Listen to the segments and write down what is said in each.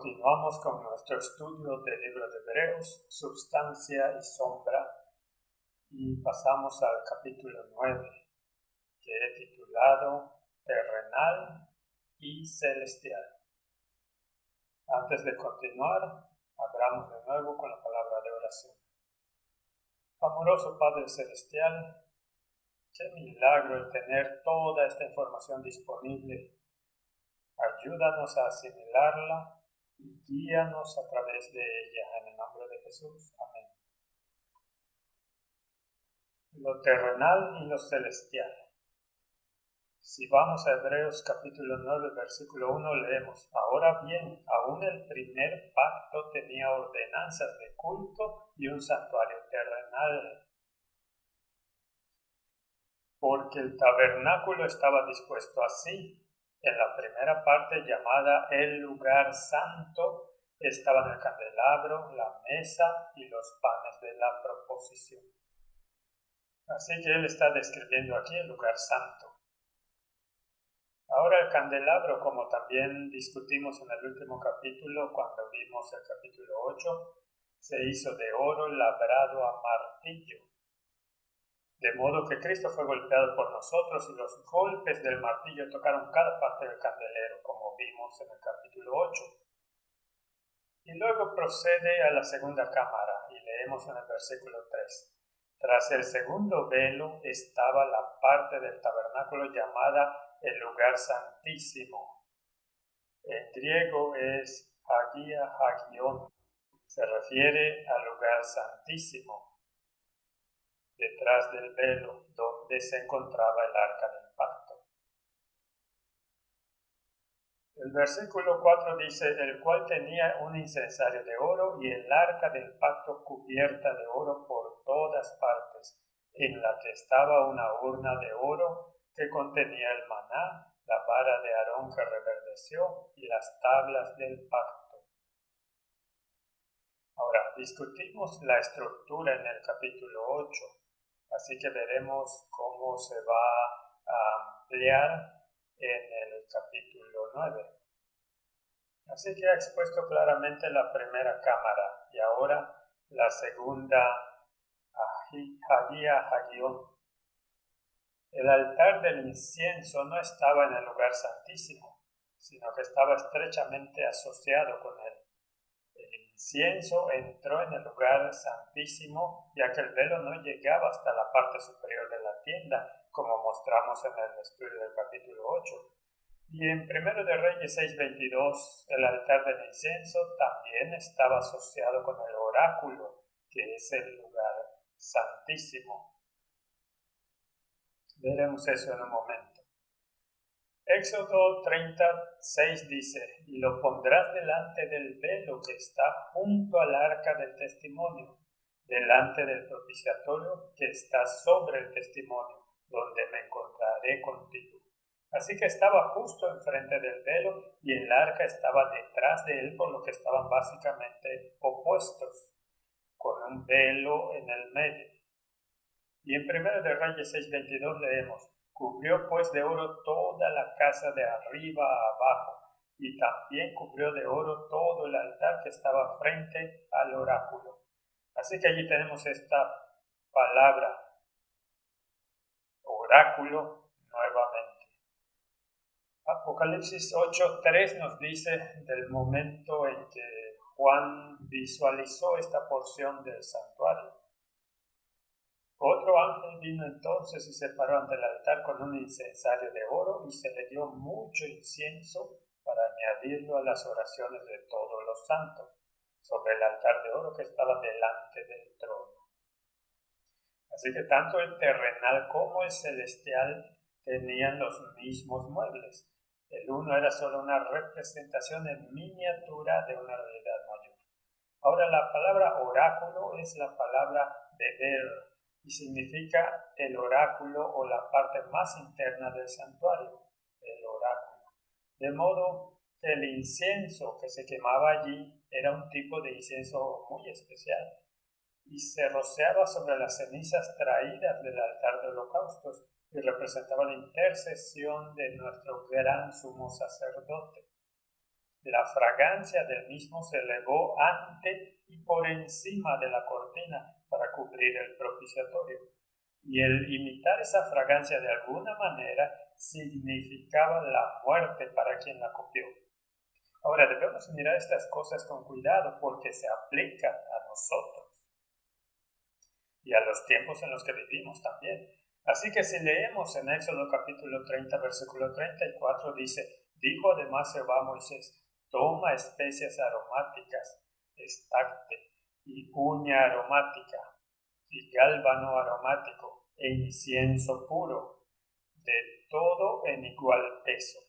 Continuamos con nuestro estudio del libro de Hebreos, Substancia y Sombra, y pasamos al capítulo 9, que he titulado Terrenal y Celestial. Antes de continuar, abramos de nuevo con la palabra de oración. Amoroso Padre Celestial, qué milagro el tener toda esta información disponible. Ayúdanos a asimilarla y guíanos a través de ella, en el nombre de Jesús. Amén. Lo terrenal y lo celestial. Si vamos a Hebreos capítulo 9, versículo 1, leemos: Ahora bien, aún el primer pacto tenía ordenanzas de culto y un santuario terrenal, porque el tabernáculo estaba dispuesto así. En la primera parte, llamada el lugar santo, estaban el candelabro, la mesa y los panes de la proposición. Así que él está describiendo aquí el lugar santo. Ahora el candelabro, como también discutimos en el último capítulo, cuando vimos el capítulo 8, se hizo de oro labrado a martillo. De modo que Cristo fue golpeado por nosotros y los golpes del martillo tocaron cada parte del candelero, como vimos en el capítulo 8. Y luego procede a la segunda cámara y leemos en el versículo 3. Tras el segundo velo estaba la parte del tabernáculo llamada el lugar santísimo. En griego es Hagia Hagion. Se refiere al lugar santísimo, detrás del velo donde se encontraba el arca del pacto. El versículo 4 dice: el cual tenía un incensario de oro y el arca del pacto cubierta de oro por todas partes, en la que estaba una urna de oro que contenía el maná, la vara de Aarón que reverdeció y las tablas del pacto. Ahora, discutimos la estructura en el capítulo 8. Así que veremos cómo se va a ampliar en el capítulo 9. Así que ha expuesto claramente la primera cámara y ahora la segunda, Hagia Hagion. El altar del incienso no estaba en el lugar santísimo, sino que estaba estrechamente asociado con él. El incienso entró en el lugar santísimo, ya que el velo no llegaba hasta la parte superior de la tienda, como mostramos en el estudio del capítulo 8. Y en 1 de Reyes 6:22, el altar del incienso también estaba asociado con el oráculo, que es el lugar santísimo. Veremos eso en un momento. Éxodo 36 dice: y lo pondrás delante del velo que está junto al arca del testimonio, delante del propiciatorio que está sobre el testimonio, donde me encontraré contigo. Así que estaba justo enfrente del velo y el arca estaba detrás de él, por lo que estaban básicamente opuestos, con un velo en el medio. Y en 1 de Reyes 6:22 leemos: cubrió pues de oro toda la casa de arriba a abajo, y también cubrió de oro todo el altar que estaba frente al oráculo. Así que allí tenemos esta palabra, oráculo, nuevamente. Apocalipsis 8:3 nos dice del momento en que Juan visualizó esta porción del santuario. Otro ángel vino entonces y se paró ante el altar con un incensario de oro y se le dio mucho incienso para añadirlo a las oraciones de todos los santos, sobre el altar de oro que estaba delante del trono. Así que tanto el terrenal como el celestial tenían los mismos muebles. El uno era solo una representación en miniatura de una realidad mayor. Ahora la palabra oráculo es la palabra deber y significa el oráculo o la parte más interna del santuario, el oráculo. De modo que el incienso que se quemaba allí era un tipo de incienso muy especial y se rociaba sobre las cenizas traídas del altar de holocaustos y representaba la intercesión de nuestro gran sumo sacerdote. La fragancia del mismo se elevó ante y por encima de la cortina para cubrir el propiciatorio. Y el imitar esa fragancia de alguna manera significaba la muerte para quien la copió. Ahora debemos mirar estas cosas con cuidado porque se aplican a nosotros y a los tiempos en los que vivimos también. Así que si leemos en Éxodo capítulo 30, versículo 34, dice: dijo además Jehová a Moisés: toma especias aromáticas, estacte, y uña aromática, y gálbano aromático, e incienso puro, de todo en igual peso.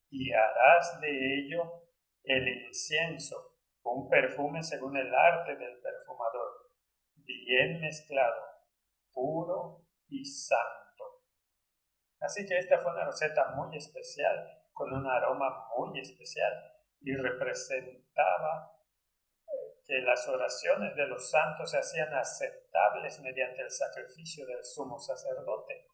Y harás de ello el incienso, un perfume según el arte del perfumador, bien mezclado, puro y santo. Así que esta fue una receta muy especial, con un aroma muy especial, y representaba que las oraciones de los santos se hacían aceptables mediante el sacrificio del sumo sacerdote.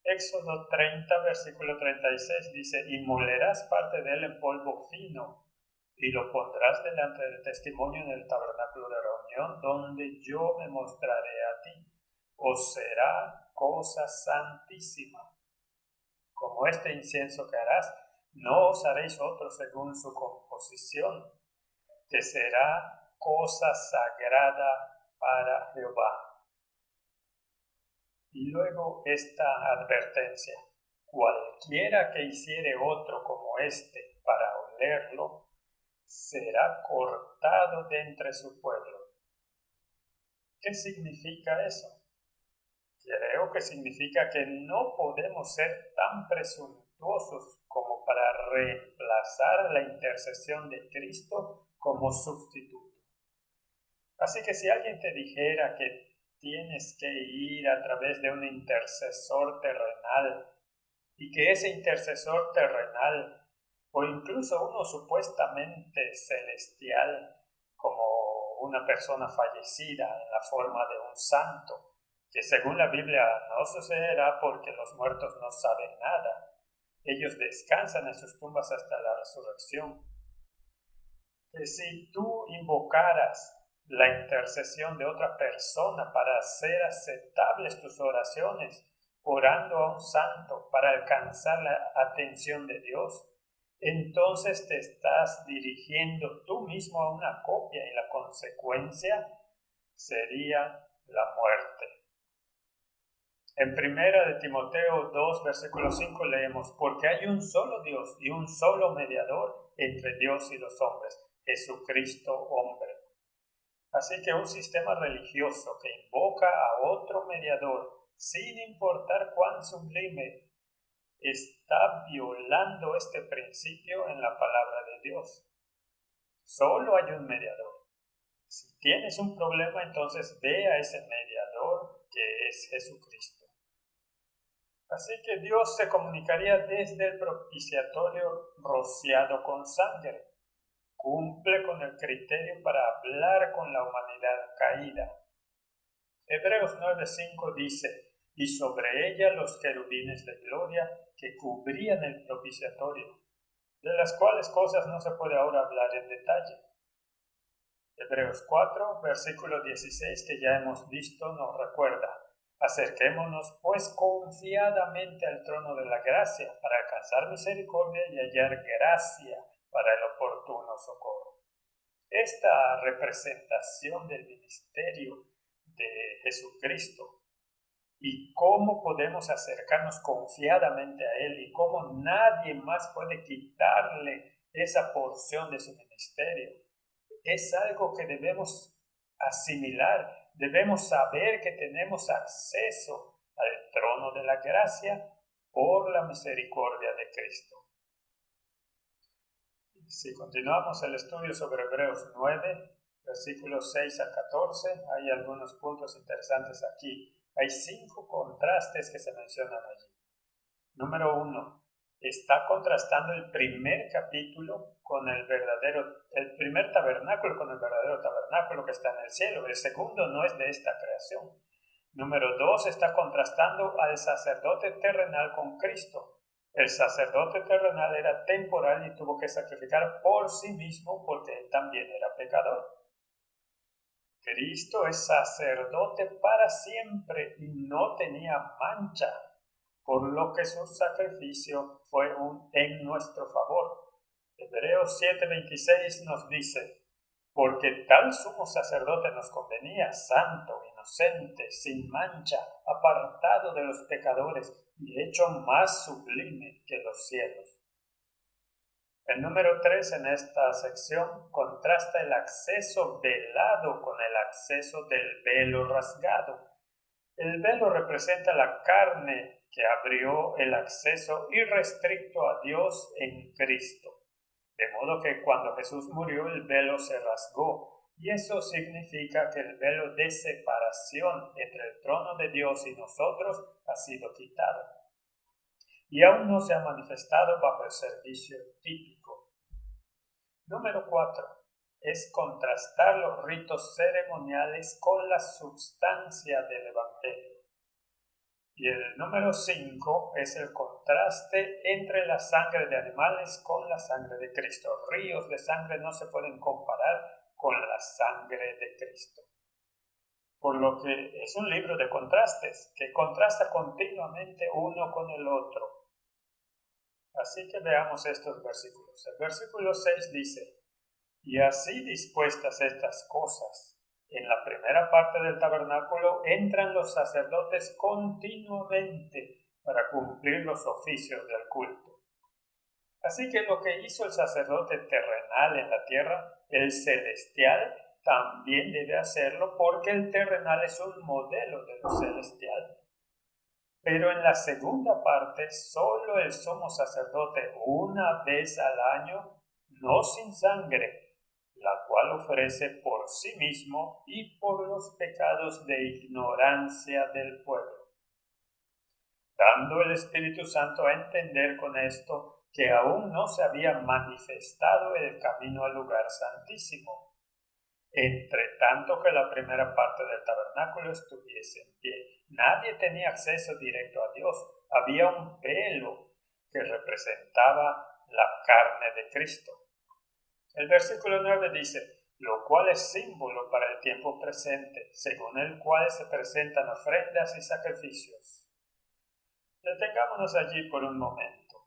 Éxodo 30, versículo 36 dice: y molerás parte de él en polvo fino, y lo pondrás delante del testimonio en el tabernáculo de reunión, donde yo me mostraré a ti. Os será cosa santísima. Como este incienso que harás, no os haréis otro según su composición. Te será cosa sagrada para Jehová. Y luego esta advertencia: cualquiera que hiciere otro como este para olerlo, será cortado de entre su pueblo. ¿Qué significa eso? Creo que significa que no podemos ser tan presuntuosos como para reemplazar la intercesión de Cristo como sustituto. Así que si alguien te dijera que tienes que ir a través de un intercesor terrenal y que ese intercesor terrenal, o incluso uno supuestamente celestial, como una persona fallecida en la forma de un santo, que según la Biblia no sucederá porque los muertos no saben nada, ellos descansan en sus tumbas hasta la resurrección, que si tú invocaras la intercesión de otra persona para hacer aceptables tus oraciones, orando a un santo para alcanzar la atención de Dios, entonces te estás dirigiendo tú mismo a una copia y la consecuencia sería la muerte. En 1 Timoteo 2, versículo 5 leemos: porque hay un solo Dios y un solo mediador entre Dios y los hombres, Jesucristo hombre. Así que un sistema religioso que invoca a otro mediador, sin importar cuán sublime, está violando este principio en la palabra de Dios. Solo hay un mediador. Si tienes un problema, entonces ve a ese mediador que es Jesucristo. Así que Dios se comunicaría desde el propiciatorio rociado con sangre. Cumple con el criterio para hablar con la humanidad caída. Hebreos 9:5 dice: y sobre ella los querubines de gloria que cubrían el propiciatorio, de las cuales cosas no se puede ahora hablar en detalle. Hebreos 4, versículo 16, que ya hemos visto, nos recuerda: acerquémonos pues confiadamente al trono de la gracia para alcanzar misericordia y hallar gracia para el oportuno socorro. Esta representación del ministerio de Jesucristo y cómo podemos acercarnos confiadamente a Él y cómo nadie más puede quitarle esa porción de su ministerio, es algo que debemos asimilar. Debemos saber que tenemos acceso al trono de la gracia por la misericordia de Cristo. Si continuamos el estudio sobre Hebreos 9, versículos 6 a 14, hay algunos puntos interesantes aquí. Hay 5 contrastes que se mencionan allí. Número 1. Está contrastando el primer capítulo con el primer tabernáculo con el verdadero tabernáculo que está en el cielo. El segundo no es de esta creación. Número 2. Está contrastando al sacerdote terrenal con Cristo. El sacerdote terrenal era temporal y tuvo que sacrificar por sí mismo porque él también era pecador. Cristo es sacerdote para siempre y no tenía mancha, por lo que su sacrificio fue en nuestro favor. Hebreos 7:26 nos dice: porque tal sumo sacerdote nos convenía, santo, inocente, sin mancha, apartado de los pecadores y hecho más sublime que los cielos. El número 3 en esta sección contrasta el acceso velado con el acceso del velo rasgado. El velo representa la carne que abrió el acceso irrestricto a Dios en Cristo. De modo que cuando Jesús murió, el velo se rasgó, y eso significa que el velo de separación entre el trono de Dios y nosotros ha sido quitado. Y aún no se ha manifestado bajo el servicio típico. Número 4. Es contrastar los ritos ceremoniales con la sustancia del Evangelio. Y el número 5 es el contraste entre la sangre de animales con la sangre de Cristo. Ríos de sangre no se pueden comparar con la sangre de Cristo. Por lo que es un libro de contrastes, que contrasta continuamente uno con el otro. Así que veamos estos versículos. El versículo 6 dice: y así dispuestas estas cosas, en la primera parte del tabernáculo entran los sacerdotes continuamente para cumplir los oficios del culto. Así que lo que hizo el sacerdote terrenal en la tierra, el celestial también debe hacerlo, porque el terrenal es un modelo de lo celestial. Pero en la segunda parte, solo el sumo sacerdote una vez al año, no sin sangre, la cual ofrece por sí mismo y por los pecados de ignorancia del pueblo. Dando el Espíritu Santo a entender con esto que aún no se había manifestado el camino al lugar santísimo, entre tanto que la primera parte del tabernáculo estuviese en pie. Nadie tenía acceso directo a Dios. Había un velo que representaba la carne de Cristo. El versículo 9 dice: lo cual es símbolo para el tiempo presente, según el cual se presentan ofrendas y sacrificios. Detengámonos allí por un momento.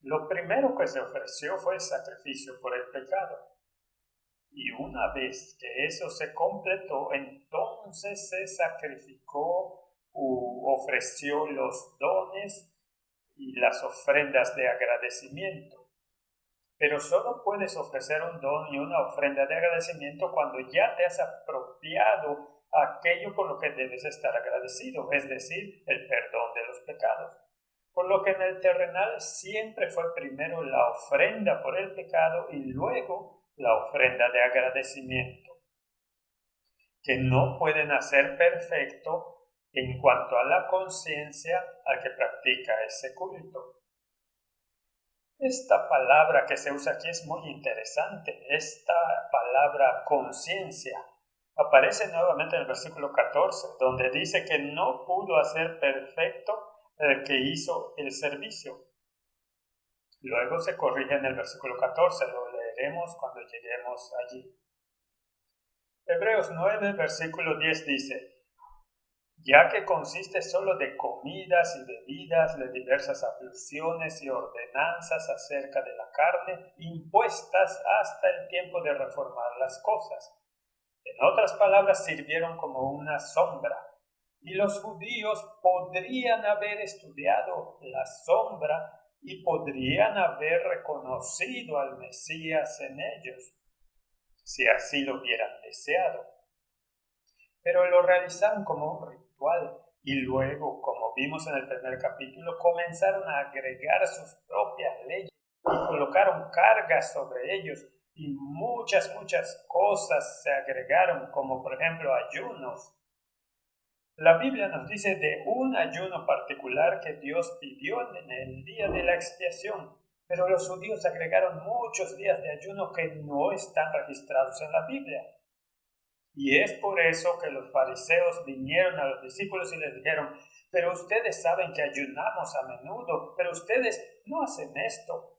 Lo primero que se ofreció fue el sacrificio por el pecado. Y una vez que eso se completó, entonces se sacrificó u ofreció los dones y las ofrendas de agradecimiento. Pero solo puedes ofrecer un don y una ofrenda de agradecimiento cuando ya te has apropiado aquello por lo que debes estar agradecido, es decir, el perdón de los pecados. Por lo que en el terrenal siempre fue primero la ofrenda por el pecado y luego la ofrenda de agradecimiento, que no pueden hacer perfecto en cuanto a la conciencia al que practica ese culto. Esta palabra que se usa aquí es muy interesante. Esta palabra conciencia aparece nuevamente en el versículo 14, donde dice que no pudo hacer perfecto el que hizo el servicio. Luego se corrige en el versículo 14, lo leeremos cuando lleguemos allí. Hebreos 9, versículo 10 dice: ya que consiste solo de comidas y bebidas, de diversas abluciones y ordenanzas acerca de la carne, impuestas hasta el tiempo de reformar las cosas. En otras palabras, sirvieron como una sombra, y los judíos podrían haber estudiado la sombra y podrían haber reconocido al Mesías en ellos, si así lo hubieran deseado. Pero lo realizaron como un ritual y luego, como vimos en el primer capítulo, comenzaron a agregar sus propias leyes y colocaron cargas sobre ellos y muchas cosas se agregaron, como por ejemplo ayunos. La Biblia nos dice de un ayuno particular que Dios pidió en el día de la expiación, pero los judíos agregaron muchos días de ayuno que no están registrados en la Biblia. Y es por eso que los fariseos vinieron a los discípulos y les dijeron: pero ustedes saben que ayunamos a menudo, pero ustedes no hacen esto.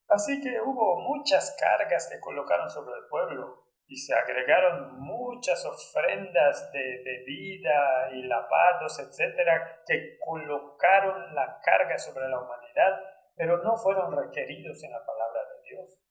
Así que hubo muchas cargas que colocaron sobre el pueblo y se agregaron muchas ofrendas de bebida y lavados, etcétera, que colocaron la carga sobre la humanidad, pero no fueron requeridos en la palabra de Dios.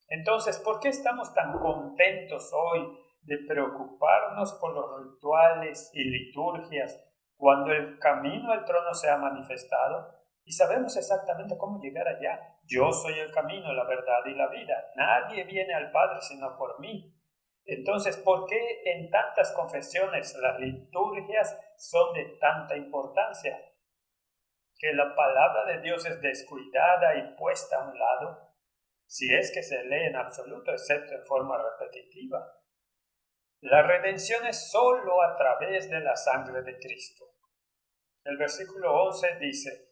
Entonces, ¿por qué estamos tan contentos hoy de preocuparnos por los rituales y liturgias cuando el camino al trono se ha manifestado? Y sabemos exactamente cómo llegar allá. Yo soy el camino, la verdad y la vida. Nadie viene al Padre sino por mí. Entonces, ¿por qué en tantas confesiones las liturgias son de tanta importancia? Que la palabra de Dios es descuidada y puesta a un lado, si es que se lee en absoluto, excepto en forma repetitiva. La redención es solo a través de la sangre de Cristo. El versículo 11 dice,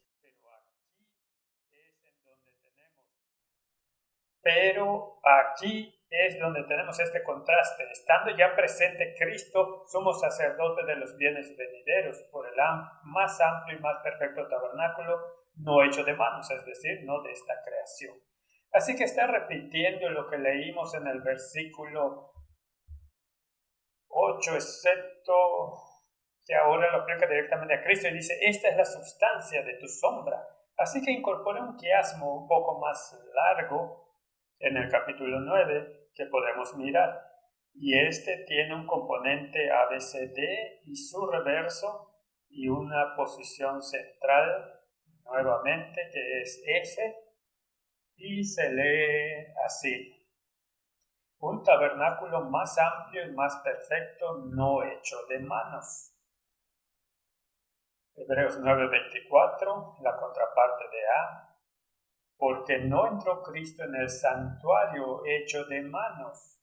pero aquí es donde tenemos este contraste. Estando ya presente Cristo, somos sacerdotes de los bienes venideros por el más amplio y más perfecto tabernáculo, no hecho de manos, es decir, no de esta creación. Así que está repitiendo lo que leímos en el versículo 8, excepto que ahora lo aplica directamente a Cristo y dice, esta es la sustancia de tu sombra. Así que incorpora un quiasmo un poco más largo en el capítulo 9 que podemos mirar. Y este tiene un componente ABCD y su reverso y una posición central nuevamente que es F y se lee así. Un tabernáculo más amplio y más perfecto, no hecho de manos. Hebreos 9:24, la contraparte de A. Porque no entró Cristo en el santuario hecho de manos.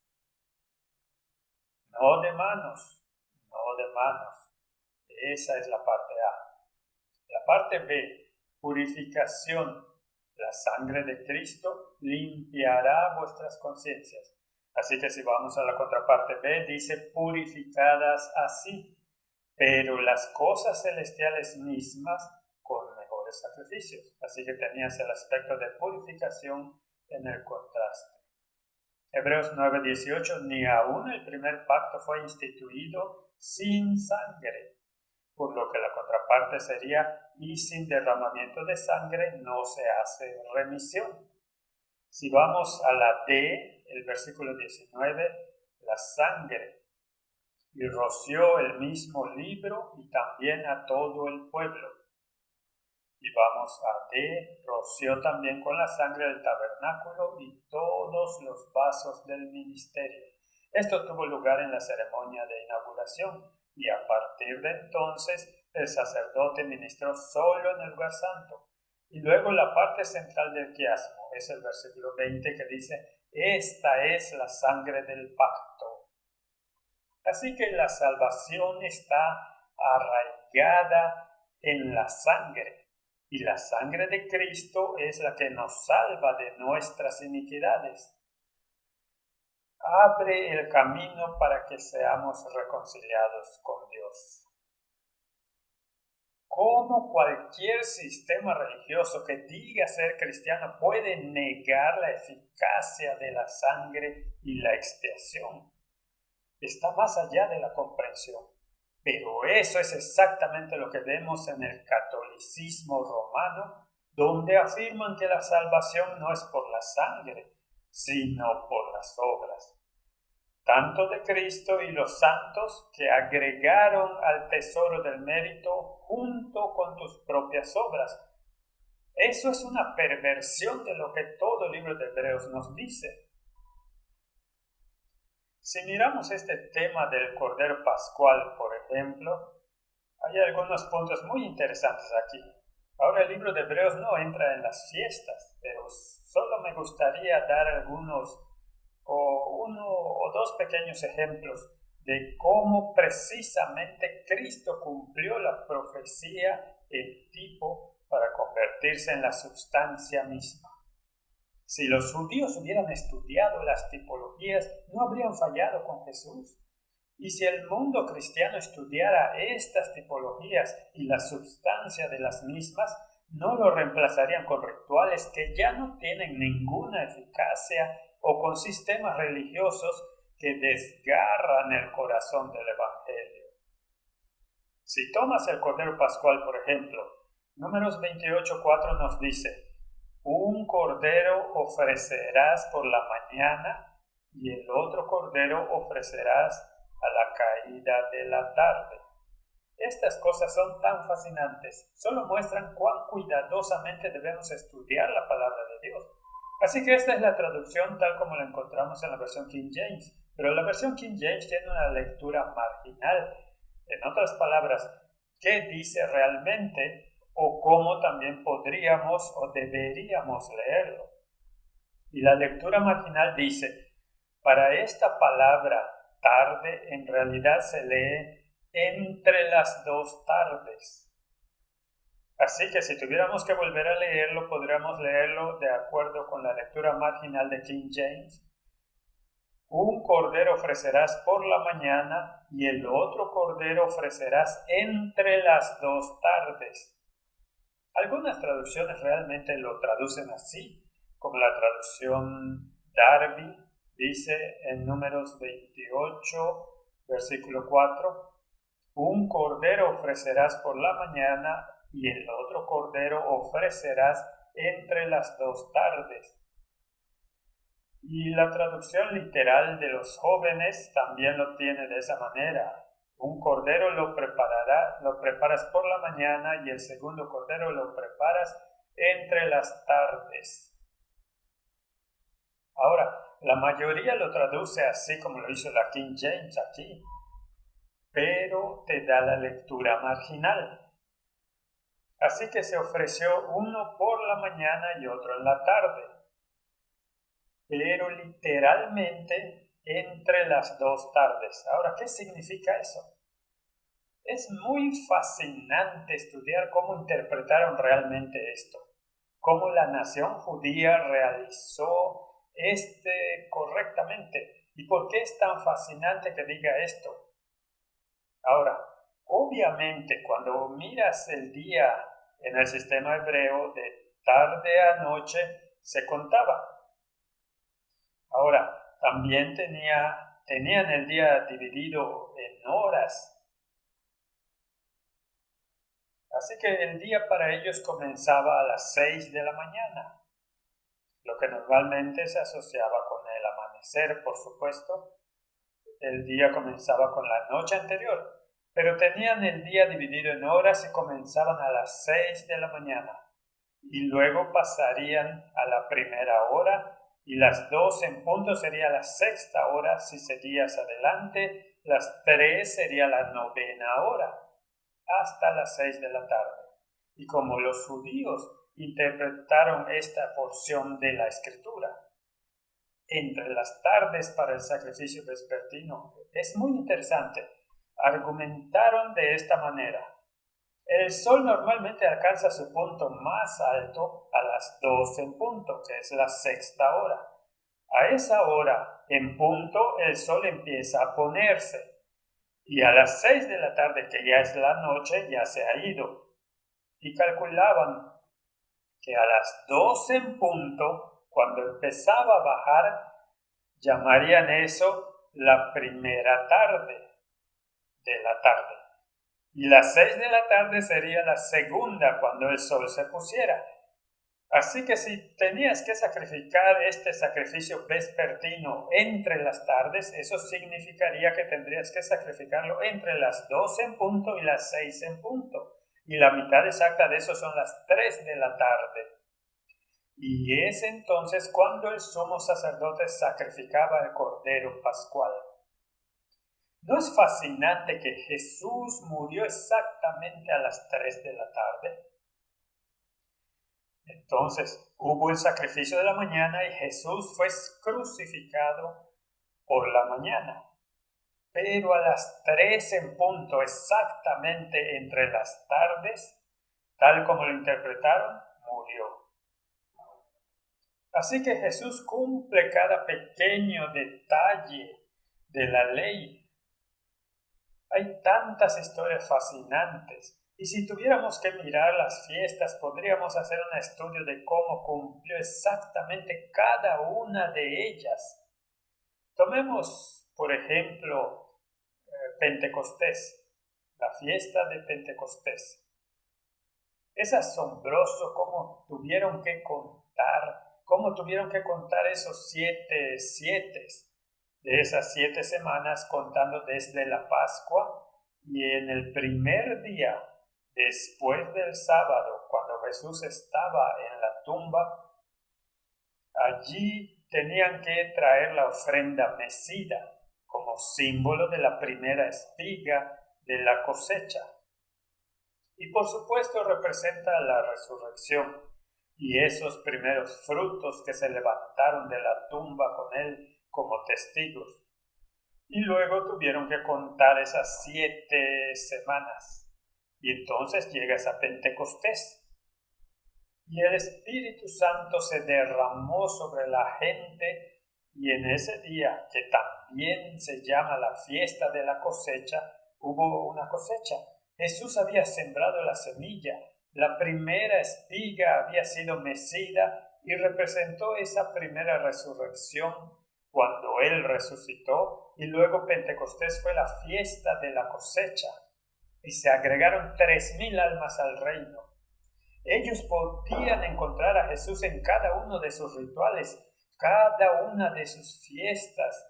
No de manos, no de manos. Esa es la parte A. La parte B, purificación. La sangre de Cristo limpiará vuestras conciencias. Así que si vamos a la contraparte B, dice purificadas así, pero las cosas celestiales mismas con mejores sacrificios. Así que tenías el aspecto de purificación en el contraste. Hebreos 9:18, ni aún el primer pacto fue instituido sin sangre, por lo que la contraparte sería, y sin derramamiento de sangre no se hace remisión. Si vamos a la D, el versículo 19, la sangre, y roció el mismo libro y también a todo el pueblo. Y vamos a D, roció también con la sangre del tabernáculo y todos los vasos del ministerio. Esto tuvo lugar en la ceremonia de inauguración y a partir de entonces el sacerdote ministró solo en el lugar santo. Y luego la parte central del quiasmo es el versículo 20 que dice, esta es la sangre del pacto. Así que la salvación está arraigada en la sangre. Y la sangre de Cristo es la que nos salva de nuestras iniquidades. Abre el camino para que seamos reconciliados con Dios. ¿Cómo cualquier sistema religioso que diga ser cristiano puede negar la eficacia de la sangre y la expiación? Está más allá de la comprensión. Pero eso es exactamente lo que vemos en el catolicismo romano, donde afirman que la salvación no es por la sangre, sino por las obras. Tanto de Cristo y los santos que agregaron al tesoro del mérito junto con tus propias obras. Eso es una perversión de lo que todo el libro de Hebreos nos dice. Si miramos este tema del Cordero Pascual, por ejemplo, hay algunos puntos muy interesantes aquí. Ahora el libro de Hebreos no entra en las fiestas, pero solo me gustaría dar algunos uno o dos pequeños ejemplos de cómo precisamente Cristo cumplió la profecía en tipo para convertirse en la sustancia misma. Si los judíos hubieran estudiado las tipologías, no habrían fallado con Jesús. Y si el mundo cristiano estudiara estas tipologías y la substancia de las mismas, no lo reemplazarían con rituales que ya no tienen ninguna eficacia o con sistemas religiosos que desgarran el corazón del Evangelio. Si tomas el Cordero Pascual, por ejemplo, Números 28:4 nos dice: un cordero ofrecerás por la mañana y el otro cordero ofrecerás a la caída de la tarde. Estas cosas son tan fascinantes, solo muestran cuán cuidadosamente debemos estudiar la palabra de Dios. Así que esta es la traducción tal como la encontramos en la versión King James, pero la versión King James tiene una lectura marginal. En otras palabras, ¿qué dice realmente o cómo también podríamos o deberíamos leerlo? Y la lectura marginal dice: para esta palabra tarde en realidad se lee entre las dos tardes. Así que si tuviéramos que volver a leerlo, podríamos leerlo de acuerdo con la lectura marginal de King James. Un cordero ofrecerás por la mañana y el otro cordero ofrecerás entre las dos tardes. Algunas traducciones realmente lo traducen así, como la traducción Darby dice en Números 28, versículo 4, un cordero ofrecerás por la mañana y el otro cordero ofrecerás entre las dos tardes. Y la traducción literal de los jóvenes también lo tiene de esa manera. Un cordero lo preparas por la mañana y el segundo cordero lo preparas entre las tardes. Ahora, la mayoría lo traduce así como lo hizo la King James aquí, pero te da la lectura marginal. Así que se ofreció uno por la mañana y otro en la tarde, pero literalmente entre las dos tardes. Ahora, ¿qué significa eso? Es muy fascinante estudiar cómo interpretaron realmente esto, cómo la nación judía realizó correctamente y por qué es tan fascinante que diga esto. Ahora, obviamente cuando miras el día en el sistema hebreo, de tarde a noche se contaba. Ahora, también tenían el día dividido en horas. Así que el día para ellos comenzaba a las 6 de la mañana, lo que normalmente se asociaba con el amanecer, por supuesto. El día comenzaba con la noche anterior, pero tenían el día dividido en horas y comenzaban a las 6 de la mañana, y luego pasarían a la primera hora, y las 2 en punto sería la sexta hora. Si seguías adelante, las 3 sería la novena hora, hasta las 6 de la tarde. Y como los judíos interpretaron esta porción de la escritura entre las tardes para el sacrificio vespertino, es muy interesante. Argumentaron de esta manera: el sol normalmente alcanza su punto más alto a las 2 en punto, que es la sexta hora. A esa hora en punto el sol empieza a ponerse, y a las 6 de la tarde, que ya es la noche, ya se ha ido. Y calculaban que a las 12 en punto, cuando empezaba a bajar, llamarían eso la primera tarde de la tarde. Y las 6 de la tarde sería la segunda, cuando el sol se pusiera. Así que si tenías que sacrificar este sacrificio vespertino entre las tardes, eso significaría que tendrías que sacrificarlo entre las 12 en punto y las 6 en punto. Y la mitad exacta de eso son las 3 de la tarde. Y es entonces cuando el sumo sacerdote sacrificaba el cordero pascual. ¿No es fascinante que Jesús murió exactamente a las 3 de la tarde? Entonces hubo el sacrificio de la mañana y Jesús fue crucificado por la mañana. Pero a las 3 en punto, exactamente entre las tardes, tal como lo interpretaron, murió. Así que Jesús cumple cada pequeño detalle de la ley. Hay tantas historias fascinantes. Y si tuviéramos que mirar las fiestas, podríamos hacer un estudio de cómo cumplió exactamente cada una de ellas. Tomemos, por ejemplo, Pentecostés, la fiesta de Pentecostés. Es asombroso cómo tuvieron que contar esos 7 de esas 7 semanas, contando desde la Pascua, y en el primer día, después del sábado, cuando Jesús estaba en la tumba, allí tenían que traer la ofrenda mecida como símbolo de la primera espiga de la cosecha. Y por supuesto representa la resurrección y esos primeros frutos que se levantaron de la tumba con él como testigos. Y luego tuvieron que contar esas 7 semanas. Y entonces llega esa Pentecostés. Y el Espíritu Santo se derramó sobre la gente, y en ese día, que también se llama la fiesta de la cosecha, hubo una cosecha. Jesús había sembrado la semilla, la primera espiga había sido mecida y representó esa primera resurrección cuando Él resucitó, y luego Pentecostés fue la fiesta de la cosecha y se agregaron 3,000 almas al reino. Ellos podían encontrar a Jesús en cada uno de sus rituales, cada una de sus fiestas,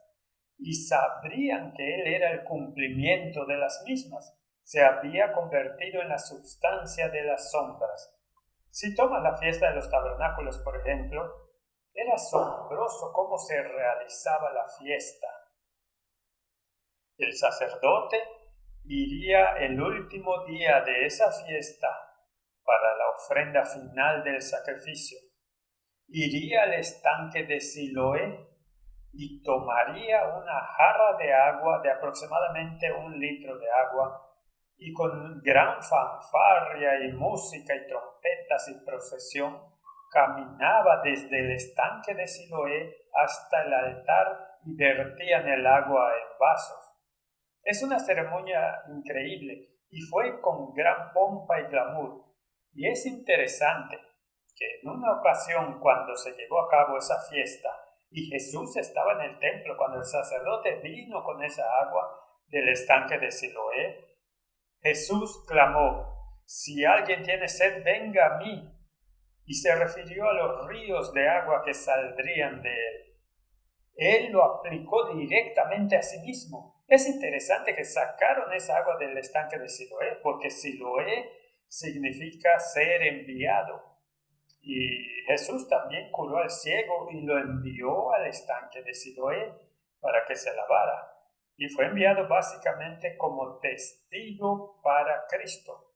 y sabrían que Él era el cumplimiento de las mismas. Se había convertido en la substancia de las sombras. Si tomas la fiesta de los tabernáculos, por ejemplo, era asombroso cómo se realizaba la fiesta. El sacerdote iría el último día de esa fiesta para la ofrenda final del sacrificio. Iría al estanque de Siloé y tomaría una jarra de agua de aproximadamente 1 litro de agua, y con gran fanfarria y música y trompetas y procesión caminaba desde el estanque de Siloé hasta el altar y vertían el agua en vasos. Es una ceremonia increíble y fue con gran pompa y glamour. Y es interesante que en una ocasión, cuando se llevó a cabo esa fiesta y Jesús estaba en el templo, cuando el sacerdote vino con esa agua del estanque de Siloé, Jesús clamó: «Si alguien tiene sed, venga a mí», y se refirió a los ríos de agua que saldrían de él. Él lo aplicó directamente a sí mismo. Es interesante que sacaron esa agua del estanque de Siloé, porque Siloé significa ser enviado. Y Jesús también curó al ciego y lo envió al estanque de Siloé para que se lavara. Y fue enviado básicamente como testigo para Cristo.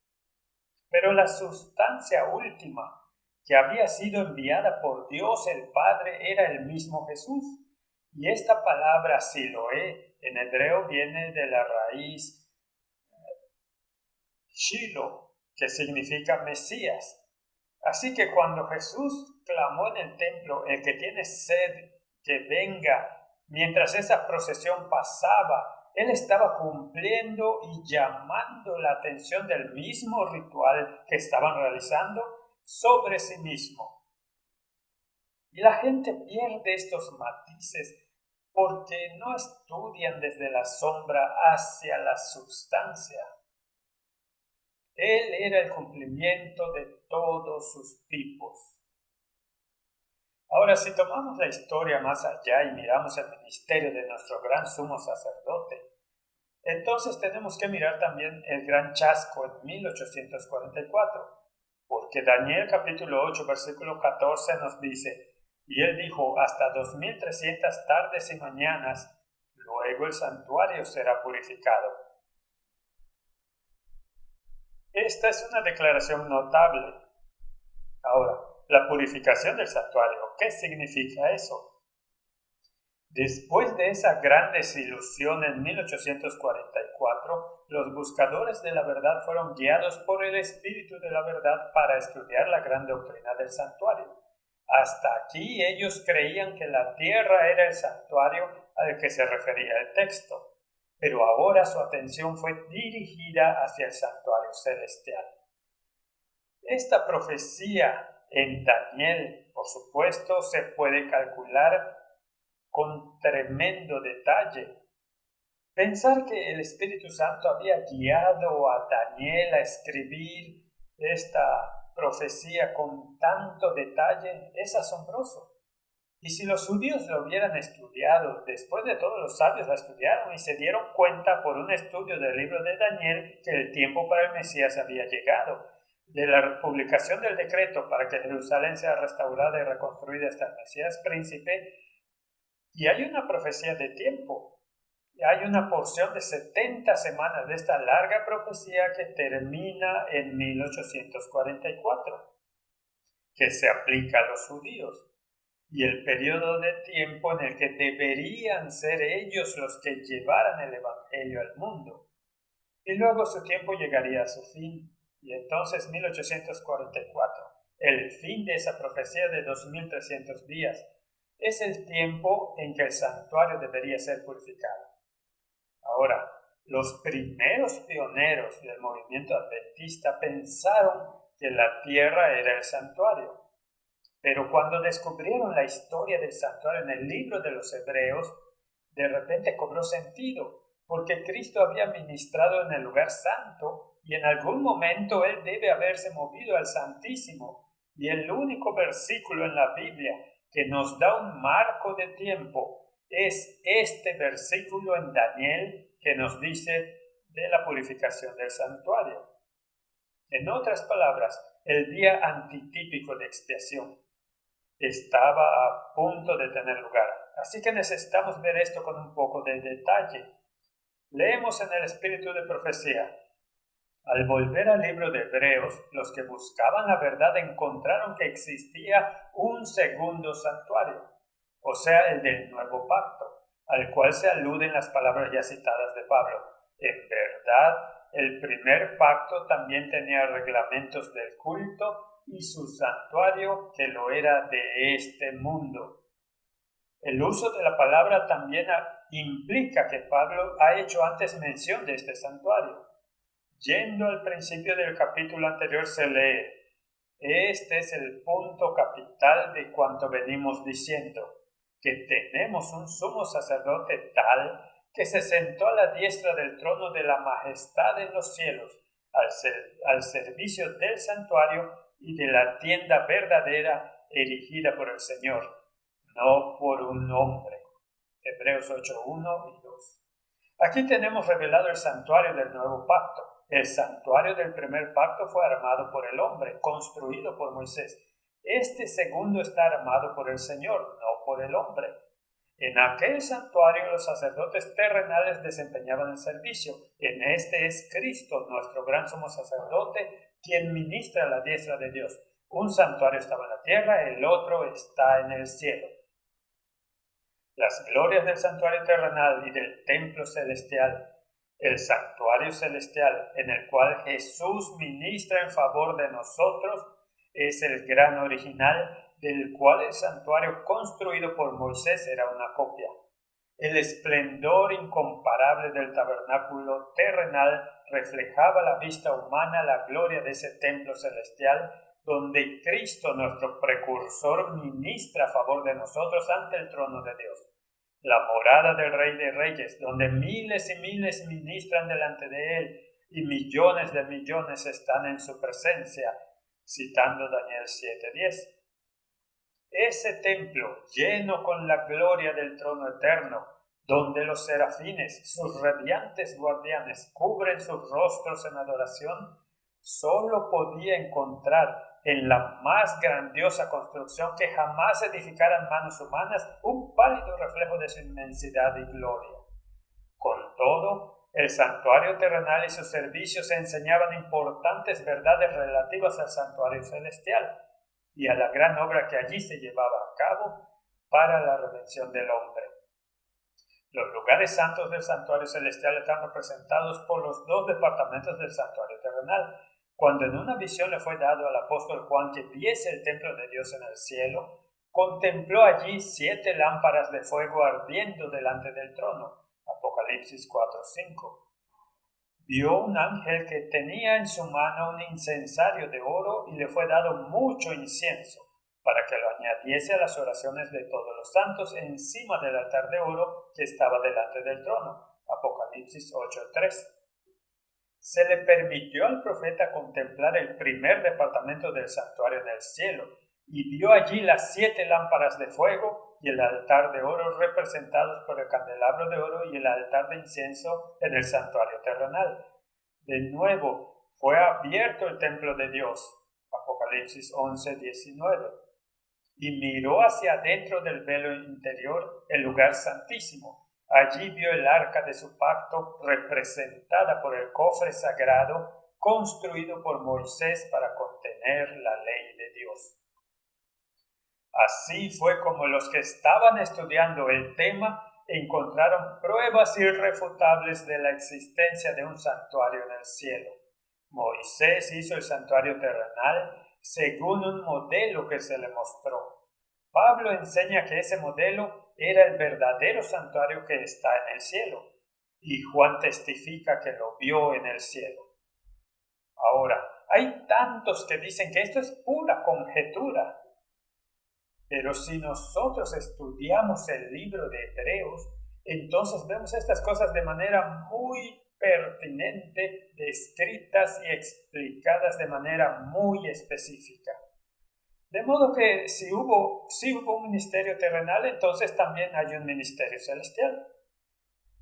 Pero la sustancia última que había sido enviada por Dios el Padre era el mismo Jesús. Y esta palabra Siloé en hebreo viene de la raíz Shiloh, que significa Mesías. Así que cuando Jesús clamó en el templo: «El que tiene sed, que venga», mientras esa procesión pasaba, Él estaba cumpliendo y llamando la atención del mismo ritual que estaban realizando sobre sí mismo. Y la gente pierde estos matices porque no estudian desde la sombra hacia la sustancia. Él era el cumplimiento de todos sus tipos. Ahora, si tomamos la historia más allá y miramos el ministerio de nuestro gran sumo sacerdote, entonces tenemos que mirar también el gran chasco en 1844, porque Daniel capítulo 8, versículo 14 nos dice: «Y él dijo: hasta 2300 tardes y mañanas, luego el santuario será purificado». Esta es una declaración notable. Ahora, la purificación del santuario, ¿qué significa eso? Después de esa gran desilusión en 1844, los buscadores de la verdad fueron guiados por el Espíritu de la verdad para estudiar la gran doctrina del santuario. Hasta aquí ellos creían que la tierra era el santuario al que se refería el texto. pero ahora su atención fue dirigida hacia el santuario celestial. Esta profecía en Daniel, por supuesto, se puede calcular con tremendo detalle. Pensar que el Espíritu Santo había guiado a Daniel a escribir esta profecía con tanto detalle es asombroso. Y si los judíos lo hubieran estudiado, después de todo los sabios la estudiaron y se dieron cuenta por un estudio del libro de Daniel que el tiempo para el Mesías había llegado. De la publicación del decreto para que Jerusalén sea restaurada y reconstruida hasta el Mesías príncipe, y hay una profecía de tiempo. Hay una porción de 70 semanas de esta larga profecía que termina en 1844, que se aplica a los judíos, y el periodo de tiempo en el que deberían ser ellos los que llevaran el Evangelio al mundo. Y luego su tiempo llegaría a su fin, y entonces 1844, el fin de esa profecía de 2300 días, es el tiempo en que el santuario debería ser purificado. Ahora, los primeros pioneros del movimiento adventista pensaron que la tierra era el santuario, pero cuando descubrieron la historia del santuario en el libro de los Hebreos, de repente cobró sentido, porque Cristo había ministrado en el lugar santo y en algún momento Él debe haberse movido al Santísimo. Y el único versículo en la Biblia que nos da un marco de tiempo es este versículo en Daniel que nos dice de la purificación del santuario. En otras palabras, el día antitípico de expiación estaba a punto de tener lugar. Así que necesitamos ver esto con un poco de detalle. Leemos en el espíritu de profecía. Al volver al libro de Hebreos, los que buscaban la verdad encontraron que existía un segundo santuario, o sea, el del nuevo pacto, al cual se aluden las palabras ya citadas de Pablo. En verdad, el primer pacto también tenía reglamentos del culto y su santuario que lo era de este mundo. El uso de la palabra también implica que Pablo ha hecho antes mención de este santuario. Yendo al principio del capítulo anterior se lee: este es el punto capital de cuanto venimos diciendo, que tenemos un sumo sacerdote tal que se sentó a la diestra del trono de la majestad en los cielos, al servicio del santuario y de la tienda verdadera erigida por el Señor, no por un hombre. Hebreos 8:1 y 2. Aquí tenemos revelado el santuario del nuevo pacto. El santuario del primer pacto fue armado por el hombre, construido por Moisés. Este segundo está armado por el Señor, no por el hombre. En aquel santuario los sacerdotes terrenales desempeñaban el servicio. En este es Cristo, nuestro gran sumo sacerdote, quien ministra a la diestra de Dios. Un santuario estaba en la tierra, el otro está en el cielo. Las glorias del santuario terrenal y del templo celestial, el santuario celestial en el cual Jesús ministra en favor de nosotros, es el gran original del cual el santuario construido por Moisés era una copia. El esplendor incomparable del tabernáculo terrenal reflejaba a la vista humana la gloria de ese templo celestial donde Cristo, nuestro precursor, ministra a favor de nosotros ante el trono de Dios. La morada del Rey de Reyes, donde miles y miles ministran delante de Él y millones de millones están en su presencia, citando Daniel 7:10. Ese templo, lleno con la gloria del trono eterno, donde los serafines, sus radiantes guardianes, cubren sus rostros en adoración, solo podía encontrar en la más grandiosa construcción que jamás edificaran manos humanas un pálido reflejo de su inmensidad y gloria. Con todo, el santuario terrenal y sus servicios enseñaban importantes verdades relativas al santuario celestial y a la gran obra que allí se llevaba a cabo para la redención del hombre. Los lugares santos del santuario celestial están representados por los dos departamentos del santuario terrenal. Cuando en una visión le fue dado al apóstol Juan que viese el templo de Dios en el cielo, contempló allí 7 lámparas de fuego ardiendo delante del trono. Apocalipsis Apocalipsis 4:5. Vio un ángel que tenía en su mano un incensario de oro y le fue dado mucho incienso para que lo añadiese a las oraciones de todos los santos encima del altar de oro que estaba delante del trono. Apocalipsis 8:3. Se le permitió al profeta contemplar el primer departamento del santuario en el cielo y vio allí las 7 lámparas de fuego y el altar de oro representados por el candelabro de oro y el altar de incienso en el santuario terrenal. De nuevo, fue abierto el templo de Dios. Apocalipsis 11:19. Y miró hacia adentro del velo interior el lugar santísimo. Allí vio el arca de su pacto representada por el cofre sagrado construido por Moisés para contener la ley de Dios. Así fue como los que estaban estudiando el tema encontraron pruebas irrefutables de la existencia de un santuario en el cielo. Moisés hizo el santuario terrenal según un modelo que se le mostró. Pablo enseña que ese modelo era el verdadero santuario que está en el cielo, y Juan testifica que lo vio en el cielo. Ahora, hay tantos que dicen que esto es pura conjetura, pero si nosotros estudiamos el libro de Hebreos, entonces vemos estas cosas de manera muy pertinente, descritas y explicadas de manera muy específica. De modo que si hubo un ministerio terrenal, entonces también hay un ministerio celestial.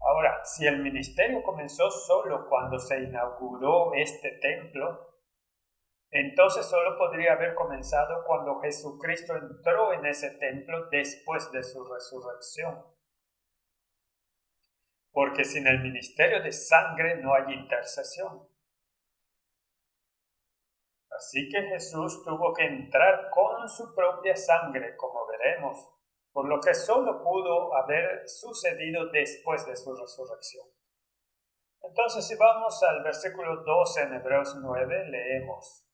Ahora, si el ministerio comenzó solo cuando se inauguró este templo, entonces solo podría haber comenzado cuando Jesucristo entró en ese templo después de su resurrección. Porque sin el ministerio de sangre no hay intercesión. Así que Jesús tuvo que entrar con su propia sangre, como veremos, por lo que solo pudo haber sucedido después de su resurrección. Entonces, si vamos al versículo 12 en Hebreos 9, leemos: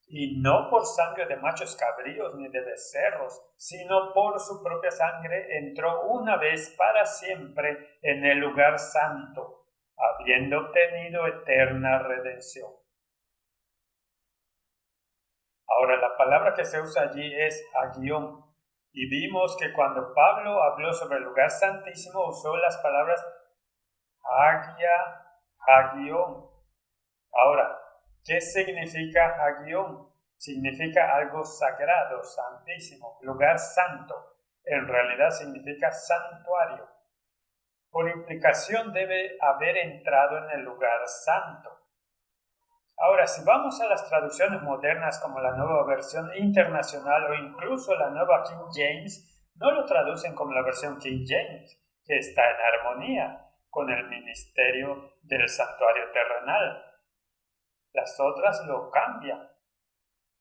y no por sangre de machos cabríos ni de becerros, sino por su propia sangre entró una vez para siempre en el lugar santo, habiendo obtenido eterna redención. Ahora, la palabra que se usa allí es agión, y vimos que cuando Pablo habló sobre el lugar santísimo usó las palabras agia, agión. Ahora, ¿qué significa agión? Significa algo sagrado, santísimo, lugar santo. En realidad significa santuario. Por implicación debe haber entrado en el lugar santo. Ahora, si vamos a las traducciones modernas como la Nueva Versión Internacional o incluso la Nueva King James, no lo traducen como la versión King James, que está en armonía con el ministerio del santuario terrenal. Las otras lo cambian.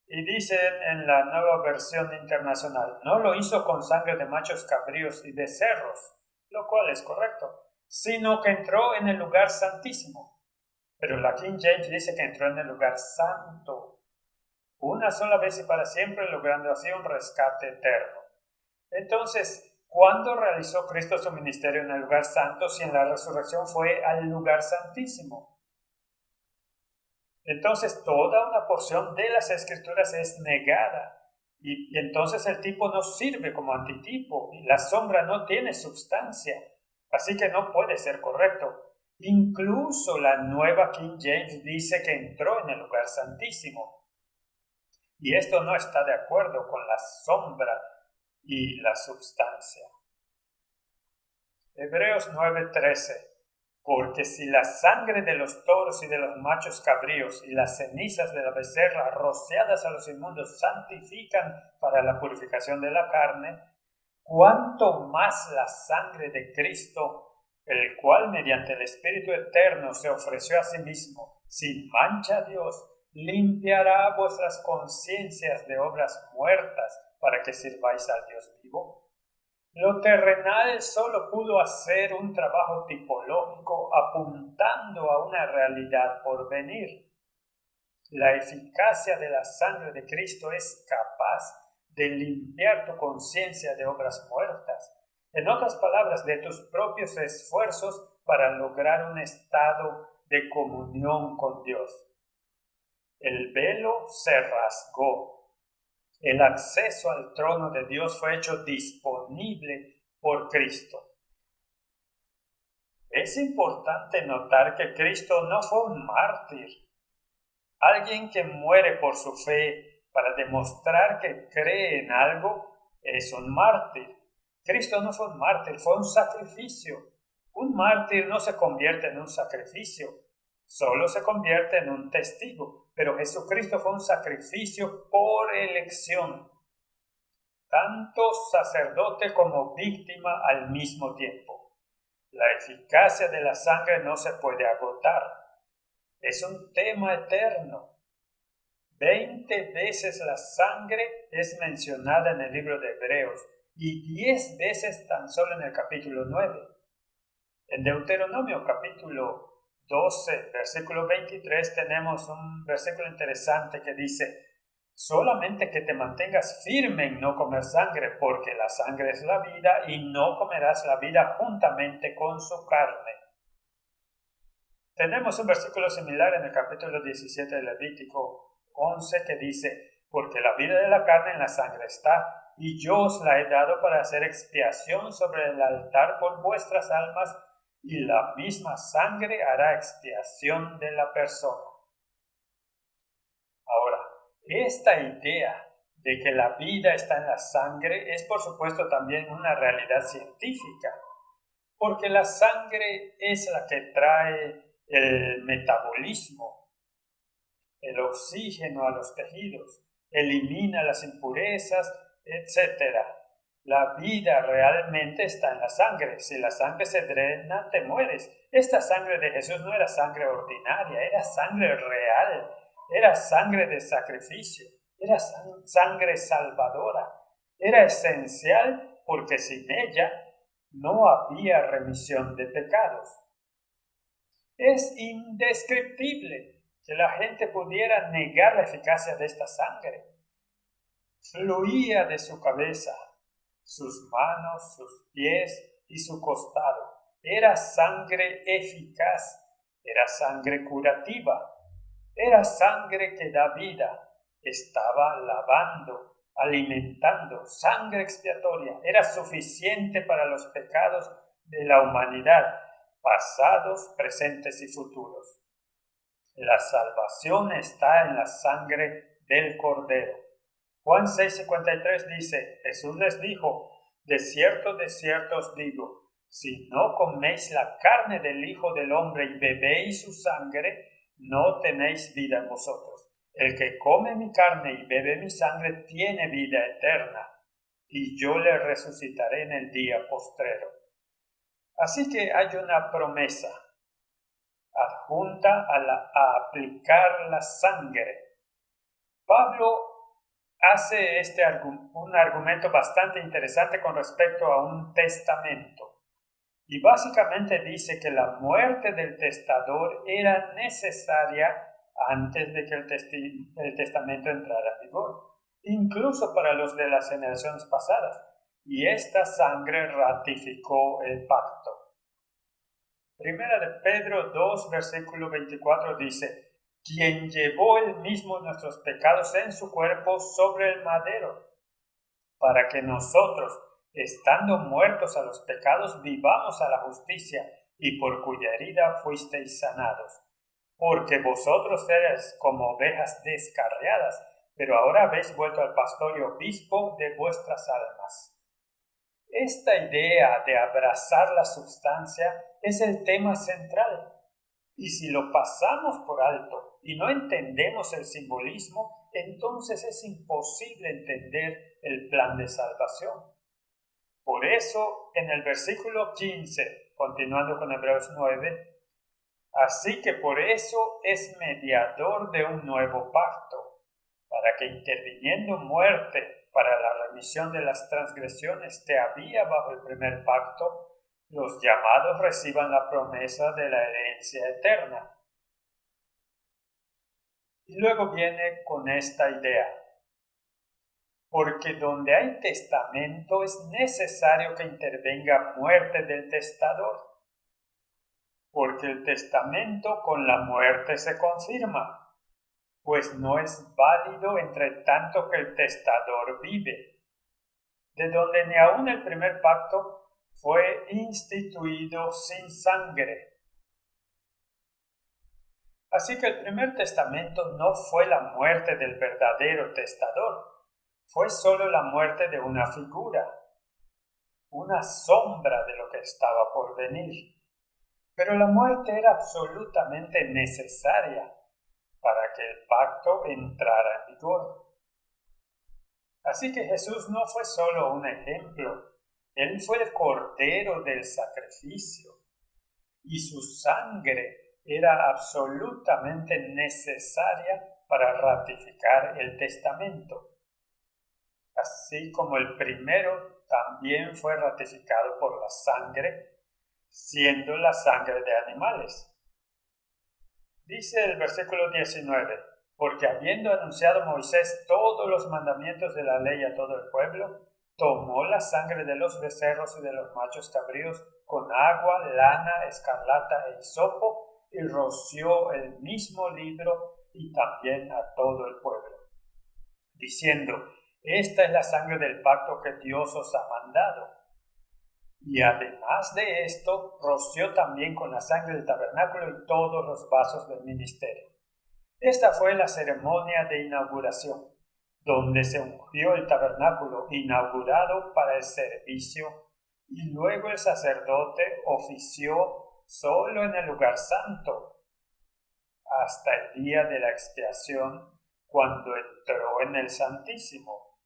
Y dicen en la Nueva Versión Internacional, no lo hizo con sangre de machos cabríos y becerros, lo cual es correcto, sino que entró en el lugar santísimo. Pero la King James dice que entró en el lugar santo, una sola vez y para siempre, logrando así un rescate eterno. Entonces, ¿cuándo realizó Cristo su ministerio en el lugar santo si en la resurrección fue al lugar santísimo? Entonces, toda una porción de las Escrituras es negada y entonces el tipo no sirve como antitipo y la sombra no tiene sustancia, así que no puede ser correcto. Incluso la nueva King James dice que entró en el lugar santísimo. Y esto no está de acuerdo con la sombra y la substancia. Hebreos 9:13. Porque si la sangre de los toros y de los machos cabríos y las cenizas de la becerra rociadas a los inmundos santifican para la purificación de la carne, ¿cuánto más la sangre de Cristo, el cual mediante el Espíritu Eterno se ofreció a sí mismo, sin mancha a Dios, limpiará vuestras conciencias de obras muertas para que sirváis al Dios vivo? Lo terrenal solo pudo hacer un trabajo tipológico apuntando a una realidad por venir. La eficacia de la sangre de Cristo es capaz de limpiar tu conciencia de obras muertas. En otras palabras, de tus propios esfuerzos para lograr un estado de comunión con Dios. El velo se rasgó. El acceso al trono de Dios fue hecho disponible por Cristo. Es importante notar que Cristo no fue un mártir, alguien que muere por su fe para demostrar que cree en algo es un mártir. Cristo no fue un mártir, fue un sacrificio. Un mártir no se convierte en un sacrificio, solo se convierte en un testigo. Pero Jesucristo fue un sacrificio por elección, tanto sacerdote como víctima al mismo tiempo. La eficacia de la sangre no se puede agotar. Es un tema eterno. 20 veces la sangre es mencionada en el libro de Hebreos y 10 veces tan solo en el capítulo 9. En Deuteronomio capítulo 12, versículo 23, tenemos un versículo interesante que dice: solamente que te mantengas firme en no comer sangre, porque la sangre es la vida y no comerás la vida juntamente con su carne. Tenemos un versículo similar en el capítulo 17 de Levítico 11 que dice: porque la vida de la carne en la sangre está, y yo os la he dado para hacer expiación sobre el altar por vuestras almas, y la misma sangre hará expiación de la persona. Ahora, esta idea de que la vida está en la sangre es por supuesto también una realidad científica, porque la sangre es la que trae el metabolismo, el oxígeno a los tejidos, elimina las impurezas, etc. La vida realmente está en la sangre. Si la sangre se drena, te mueres. Esta sangre de Jesús no era sangre ordinaria, era sangre real. Era sangre de sacrificio, era sangre salvadora, era esencial porque sin ella no había remisión de pecados. Es indescriptible que la gente pudiera negar la eficacia de esta sangre. Fluía de su cabeza, sus manos, sus pies y su costado. Era sangre eficaz, era sangre curativa. Era sangre que da vida, estaba lavando, alimentando, sangre expiatoria, era suficiente para los pecados de la humanidad, pasados, presentes y futuros. La salvación está en la sangre del Cordero. Juan 6:53 dice: Jesús les dijo: de cierto os digo, si no coméis la carne del Hijo del Hombre y bebéis su sangre, no tenéis vida en vosotros. El que come mi carne y bebe mi sangre tiene vida eterna, y yo le resucitaré en el día postrero. Así que hay una promesa adjunta a aplicar la sangre. Pablo hace un argumento bastante interesante con respecto a un testamento. Y básicamente dice que la muerte del testador era necesaria antes de que el testamento entrara en vigor, incluso para los de las generaciones pasadas, y esta sangre ratificó el pacto. Primera de Pedro 2, versículo 24 dice: quien llevó él mismo nuestros pecados en su cuerpo sobre el madero, para que nosotros, estando muertos a los pecados, vivamos a la justicia, y por cuya herida fuisteis sanados. Porque vosotros erais como ovejas descarriadas, pero ahora habéis vuelto al pastor y obispo de vuestras almas. Esta idea de abrazar la sustancia es el tema central. Y si lo pasamos por alto y no entendemos el simbolismo, entonces es imposible entender el plan de salvación. Por eso, en el versículo 15, continuando con Hebreos 9, así que por eso es mediador de un nuevo pacto, para que interviniendo muerte para la remisión de las transgresiones que había bajo el primer pacto, los llamados reciban la promesa de la herencia eterna. Y luego viene con esta idea: porque donde hay testamento es necesario que intervenga muerte del testador. porque el testamento con la muerte se confirma, pues no es válido entre tanto que el testador vive, de donde ni aun el primer pacto fue instituido sin sangre. Así que el primer testamento no fue la muerte del verdadero testador, fue solo la muerte de una figura, una sombra de lo que estaba por venir. Pero la muerte era absolutamente necesaria para que el pacto entrara en vigor. Así que Jesús no fue solo un ejemplo, Él fue el cordero del sacrificio y su sangre era absolutamente necesaria para ratificar el testamento. Así como el primero también fue ratificado por la sangre, siendo la sangre de animales. Dice el versículo 19, porque habiendo anunciado Moisés todos los mandamientos de la ley a todo el pueblo, tomó la sangre de los becerros y de los machos cabríos con agua, lana, escarlata e hisopo, y roció el mismo libro y también a todo el pueblo, diciendo, esta es la sangre del pacto que Dios os ha mandado. Y además de esto, roció también con la sangre del tabernáculo y todos los vasos del ministerio. Esta fue la ceremonia de inauguración, donde se ungió el tabernáculo inaugurado para el servicio, y luego el sacerdote ofició solo en el lugar santo, hasta el día de la expiación, cuando entró en el Santísimo.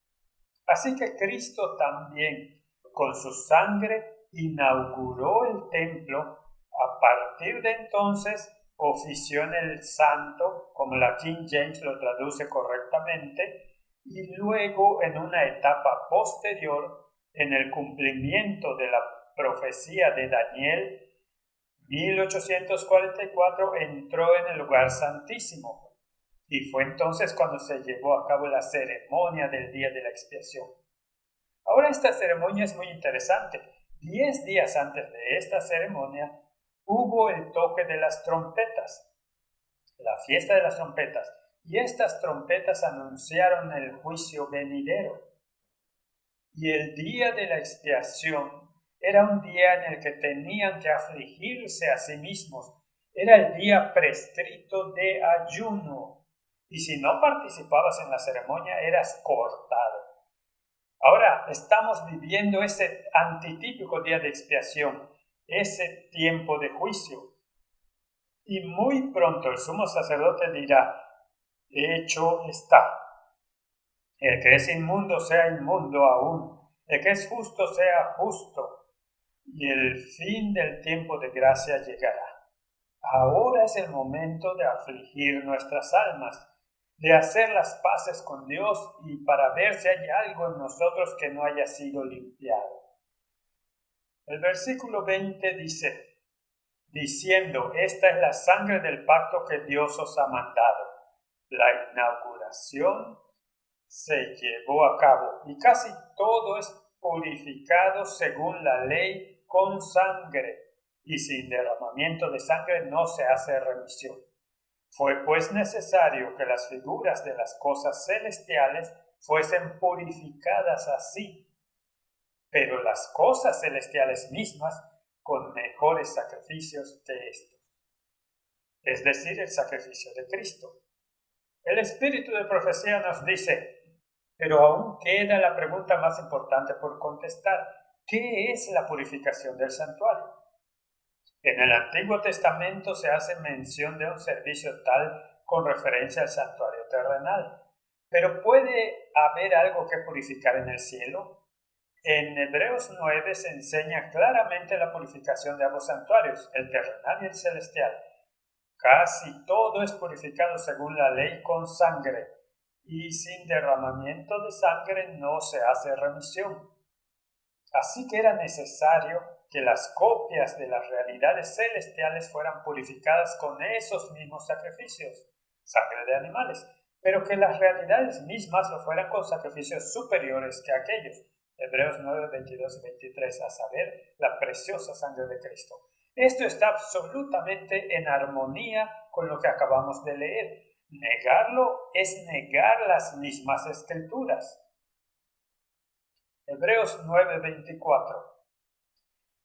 Así que Cristo también, con su sangre, inauguró el templo. A partir de entonces, ofició en el santo, como la King James lo traduce correctamente, y luego en una etapa posterior, en el cumplimiento de la profecía de Daniel, 1844, entró en el lugar santísimo. Y fue entonces cuando se llevó a cabo la ceremonia del día de la expiación. Ahora esta ceremonia es muy interesante. 10 días antes de esta ceremonia hubo el toque de las trompetas, la fiesta de las trompetas, y estas trompetas anunciaron el juicio venidero. Y el día de la expiación era un día en el que tenían que afligirse a sí mismos. Era el día prescrito de ayuno. Y si no participabas en la ceremonia, eras cortado. Ahora estamos viviendo ese antitípico día de expiación, ese tiempo de juicio. Y muy pronto el sumo sacerdote dirá, hecho está. El que es inmundo sea inmundo aún, el que es justo sea justo, y el fin del tiempo de gracia llegará. Ahora es el momento de afligir nuestras almas, de hacer las paces con Dios y para ver si hay algo en nosotros que no haya sido limpiado. El versículo 20 dice, diciendo, esta es la sangre del pacto que Dios os ha mandado. La inauguración se llevó a cabo y casi todo es purificado según la ley con sangre, y sin derramamiento de sangre no se hace remisión. Fue pues necesario que las figuras de las cosas celestiales fuesen purificadas así, pero las cosas celestiales mismas con mejores sacrificios que estos, es decir, el sacrificio de Cristo. El espíritu de profecía nos dice, pero aún queda la pregunta más importante por contestar. ¿Qué es la purificación del santuario? En el Antiguo Testamento se hace mención de un servicio tal con referencia al santuario terrenal. Pero ¿puede haber algo que purificar en el cielo? En Hebreos 9 se enseña claramente la purificación de ambos santuarios, el terrenal y el celestial. Casi todo es purificado según la ley con sangre, y sin derramamiento de sangre no se hace remisión. Así que era necesario que las copias de las realidades celestiales fueran purificadas con esos mismos sacrificios, sangre de animales, pero que las realidades mismas lo fueran con sacrificios superiores que aquellos. Hebreos 9, 22 y 23, a saber, la preciosa sangre de Cristo. Esto está absolutamente en armonía con lo que acabamos de leer. Negarlo es negar las mismas escrituras. Hebreos 9:24.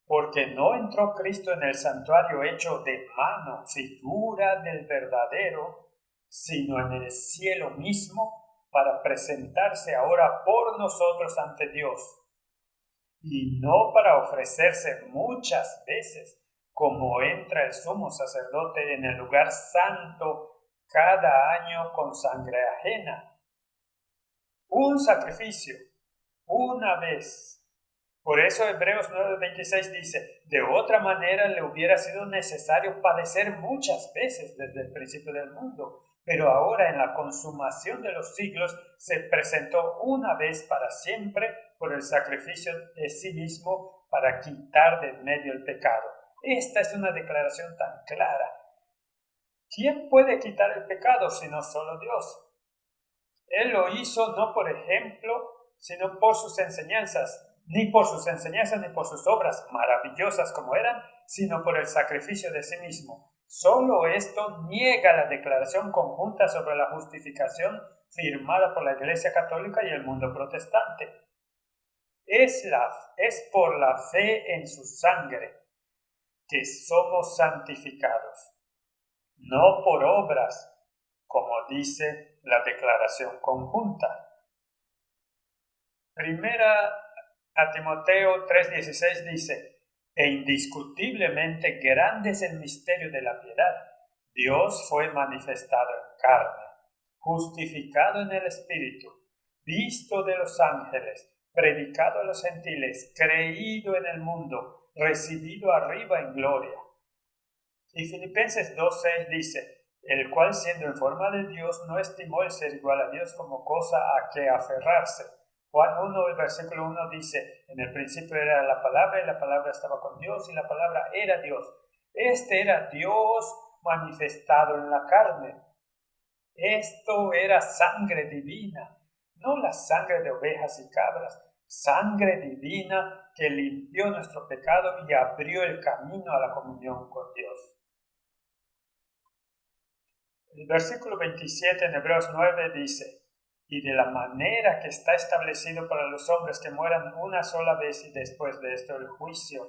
Porque no entró Cristo en el santuario hecho de mano, figura del verdadero, sino en el cielo mismo, para presentarse ahora por nosotros ante Dios, y no para ofrecerse muchas veces, como entra el sumo sacerdote en el lugar santo cada año con sangre ajena. Un sacrificio, una vez. Por eso Hebreos 9:26 dice, de otra manera le hubiera sido necesario padecer muchas veces desde el principio del mundo, pero ahora en la consumación de los siglos se presentó una vez para siempre por el sacrificio de sí mismo para quitar de en medio el pecado. Esta es una declaración tan clara. ¿Quién puede quitar el pecado sino solo Dios? Él lo hizo no por ejemplo, sino por sus enseñanzas, ni por sus enseñanzas ni por sus obras maravillosas como eran, sino por el sacrificio de sí mismo. Solo esto niega la declaración conjunta sobre la justificación firmada por la Iglesia Católica y el mundo protestante. Es por la fe en su sangre que somos santificados, no por obras, como dice la declaración conjunta. Primera a Timoteo 3:16 dice, e indiscutiblemente grande es el misterio de la piedad. Dios fue manifestado en carne, justificado en el Espíritu, visto de los ángeles, predicado a los gentiles, creído en el mundo, recibido arriba en gloria. Y Filipenses 2:6 dice, el cual siendo en forma de Dios no estimó el ser igual a Dios como cosa a que aferrarse. Juan 1, el versículo 1 dice, en el principio era la palabra y la palabra estaba con Dios y la palabra era Dios. Este era Dios manifestado en la carne. Esto era sangre divina, no la sangre de ovejas y cabras, sangre divina que limpió nuestro pecado y abrió el camino a la comunión con Dios. El versículo 27 en Hebreos 9 dice, y de la manera que está establecido para los hombres que mueran una sola vez y después de esto el juicio,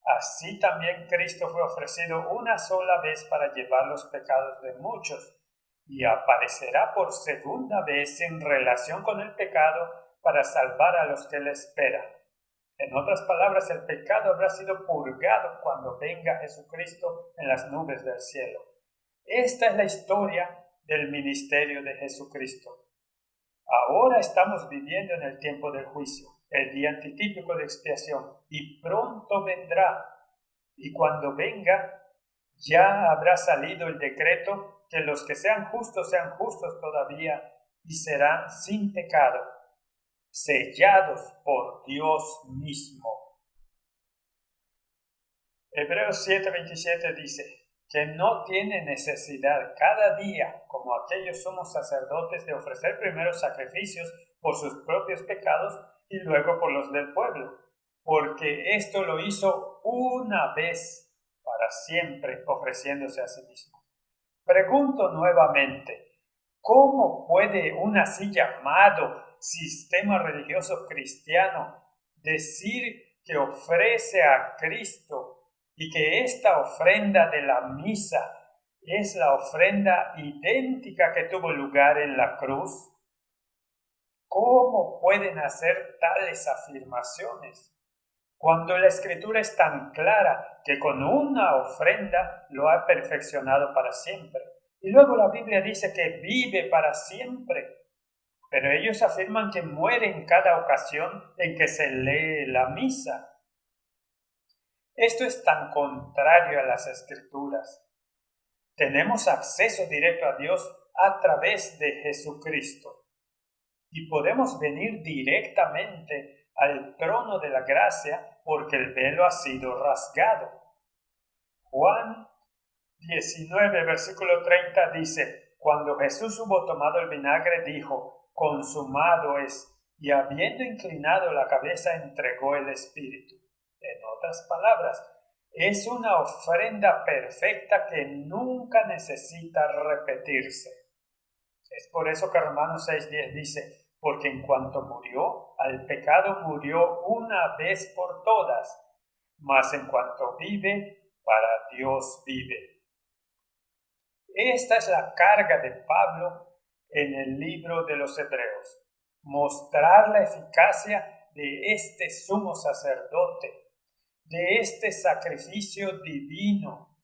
así también Cristo fue ofrecido una sola vez para llevar los pecados de muchos, y aparecerá por segunda vez en relación con el pecado para salvar a los que le esperan. En otras palabras, el pecado habrá sido purgado cuando venga Jesucristo en las nubes del cielo. Esta es la historia del ministerio de Jesucristo. Ahora estamos viviendo en el tiempo del juicio, el día antitípico de expiación, y pronto vendrá. Y cuando venga, ya habrá salido el decreto que los que sean justos todavía y serán sin pecado, sellados por Dios mismo. Hebreos 7:27 dice que no tiene necesidad cada día, como aquellos somos sacerdotes, de ofrecer primero sacrificios por sus propios pecados y luego por los del pueblo, porque esto lo hizo una vez para siempre, ofreciéndose a sí mismo. Pregunto nuevamente, ¿cómo puede un así llamado sistema religioso cristiano decir que ofrece a Cristo y que esta ofrenda de la misa es la ofrenda idéntica que tuvo lugar en la cruz? ¿Cómo pueden hacer tales afirmaciones cuando la Escritura es tan clara que con una ofrenda lo ha perfeccionado para siempre? Y luego la Biblia dice que vive para siempre, pero ellos afirman que muere en cada ocasión en que se lee la misa. Esto es tan contrario a las Escrituras. Tenemos acceso directo a Dios a través de Jesucristo y podemos venir directamente al trono de la gracia porque el velo ha sido rasgado. Juan 19, versículo 30 dice, cuando Jesús hubo tomado el vinagre, dijo, consumado es, y habiendo inclinado la cabeza, entregó el Espíritu. En otras palabras, Es una ofrenda perfecta que nunca necesita repetirse. Es por eso que Romanos 6:10 dice, porque en cuanto murió, al pecado murió una vez por todas, mas en cuanto vive, para Dios vive. Esta es la carga de Pablo en el libro de los Hebreos, mostrar la eficacia de este sumo sacerdote, de este sacrificio divino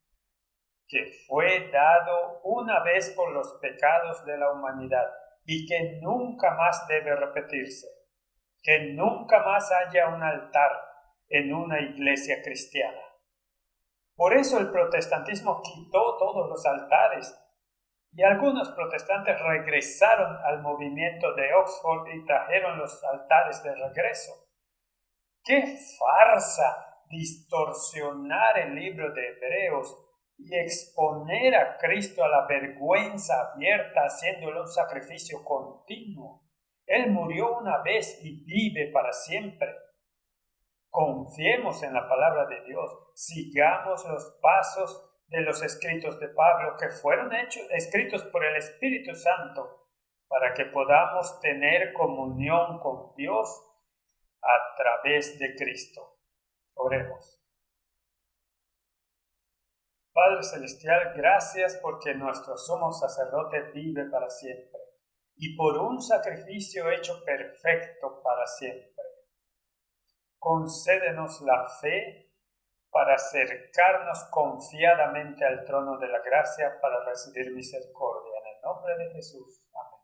que fue dado una vez por los pecados de la humanidad y que nunca más debe repetirse, que nunca más haya un altar en una iglesia cristiana. Por eso el protestantismo quitó todos los altares y algunos protestantes regresaron al movimiento de Oxford y trajeron los altares de regreso. ¡Qué farsa distorsionar el libro de Hebreos y exponer a Cristo a la vergüenza abierta haciéndole un sacrificio continuo! Él murió una vez y vive para siempre. Confiemos en la palabra de Dios, sigamos los pasos de los escritos de Pablo que fueron escritos por el Espíritu Santo para que podamos tener comunión con Dios a través de Cristo. Oremos. Padre Celestial, gracias porque nuestro sumo sacerdote vive para siempre y por un sacrificio hecho perfecto para siempre. Concédenos la fe para acercarnos confiadamente al trono de la gracia para recibir misericordia. En el nombre de Jesús. Amén.